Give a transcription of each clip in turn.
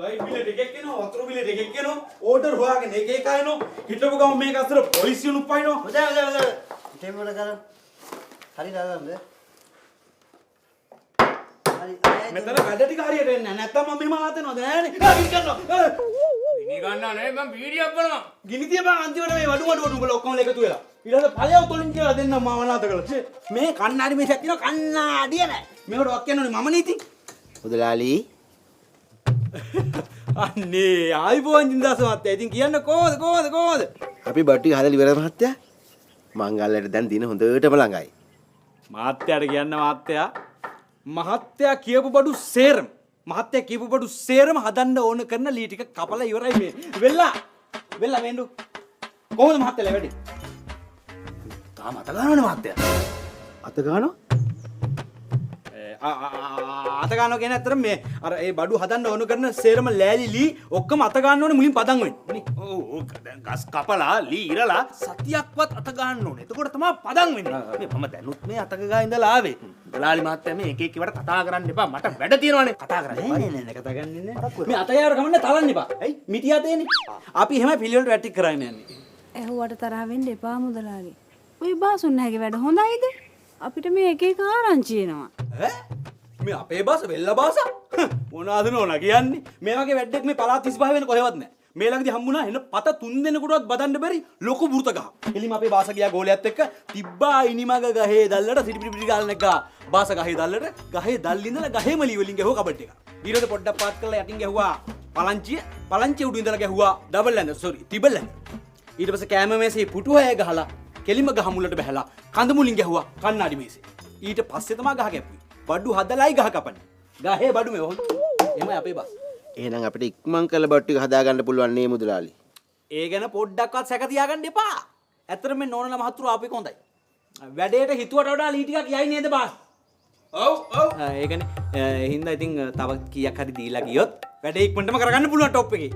Light bill එකක් එනවා, වතුර බිල් එකක් එනවා, ඕඩර් හොයාගෙන එක එක එනවා. හිටපු ගම මේක අතර පොලිසිය උනුප් පයින්නවා. හොඳයි. ටේබල් එක ගන්න. හරි දාගන්නද? හරි. මෙතන වැඩ ටික හරියට එන්නේ නැහැ. නැත්තම් මම මෙහෙම ආතනවද නෑනේ. ගිනි ගන්නවා. ගිනි ගන්නා නේ මම වීඩියෝ කරනවා. ගිනි තියපන් අන්තිමට මේ වඩු උඹලා ඔක්කොම එකතු වෙලා. ඊළඟ ඵලයව තොලින් කියලා දෙන්නම් මම අනාත කළා. මේ කන්නාඩි මේසක් තියෙනවා කන්නාඩිය නෑ. මේකට වක් කියනෝනේ මම නීති. මුදලාලි අනේ ආයිබෝන් දින්දාස මහත්තයා. ඉතින් කියන්න කොහොමද? අපි බට්ටි හදලා ඉවරද මහත්තයා? මංගල්‍යයට දැන් දින හොඳටම ළඟයි. මහත්තයාට කියන්න මහත්තයා කියපු බඩු සේරම හදන්න ඕන කරන ලී ටික කපලා ඉවරයි මේ. වෙල්ලා මේඬු. කොහොමද මහත්තයා වැඩි? තාම අත ගන්නවනේ මහත්තයා. අත ගන්නවා? අත ගන්නවා කියන්නේ ඇත්තට මේ අර ඒ බඩු හදන්න ඕන කරන සේරම ලෑලි ලී ඔක්කොම අත ගන්න ඕනේ මුලින් පදන් වෙන්නේ. ඔව් දැන් ගස් කපලා ලී ඉරලා සතියක්වත් අත ගන්න ඕනේ. එතකොට තමයි පදන් වෙන්නේ. මේ මම දැනුත් මේ අතක ගා ඉඳලා ආවේ. දලාලි මහත්තයා මේ එක එක වට කතා කරන්න එපා. මට වැඩ තියෙනවානේ. කතා කරන්න. නෑ කතා ගන්නේ නෑ. මේ අත යාර කමන්න තලන්න එපා. ඇයි? මිටි අතේනේ. අපි එහෙමයි පිළිවෙලට වැටික් කරගෙන යන්නේ. ඇහුවට තරහ වෙන්න එපා මුදලාලි. ඔය බාසුන් නැගේ වැඩ හොඳයිද? අපිට මේ එක එක ආරංචි එනවා. ඈ? මේ අපේ බාස වෙල්ල බාස? මොනවාද නෝනා කියන්නේ? මේ වගේ වැඩක් මේ පළාත් 35 වෙන කොහෙවත් නැහැ. මේ ළඟදී හම්බුණා එන පත 3 දෙනෙකුටවත් බදන්න බැරි ලොකු බුර්ත ගහ. එලිම අපේ බාස ගියා ගෝලයක් එක්ක තිබ්බා ඉනිමග ගහේ දැල්ලට සිටිපිටි ගාලන එක. බාස ගහේ දැල්ලට ගහේ දැල් ඉඳලා ගහේ මලි වලින් ගැහුවා කබඩ් එක. ඊට පොඩ්ඩක් පාත් කරලා යටින් ගැහුවා පලංචිය උඩින් ඉඳලා ගැහුවා ටිබල් ඇඳ. ඊට පස්සේ කැම මේසේ පුටු හය ගහලා කෙලිම ගහ මුලට බහැලා කඳ මුලින් ගැහුවා කන්නාඩි මේසේ. ඊට පස්සේ තමයි ගහ ගැප්පුවේ. බඩු හදලායි ගහ කපන්නේ. ගහේ බඩු මේ හොඳ. එමය අපේ බස්. එහෙනම් අපිට ඉක්මන් කරලා බට්ටි හදා ගන්න පුළුවන් නේ මුදලාලි. ඒ ගැන පොඩ්ඩක්වත් සැක තියාගන්න එපා. ඇත්තට මේ නෝනලා මහතුරු ආපු එක හොඳයි. වැඩේට හිතුවට වඩා ලී ටිකක් යයි නේද බාස්? ඔව්. ඒ කියන්නේ හින්දා ඉතින් තව කීයක් හරි දීලා ගියොත් වැඩේ ඉක්මනටම කරගන්න පුළුවන් টොප් එකේ.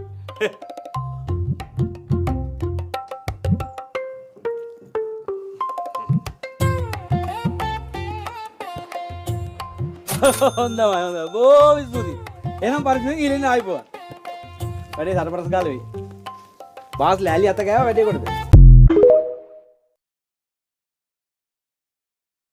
හොඳයි. බොහොම ස්තුතියි. එහෙනම් පරිස්සමෙන් ඉලින්න ආයිපුවා. වැඩේ සරපරස් ගාලා වෙයි. බාස් ලෑලි අත ගෑවා වැඩේ කොටද?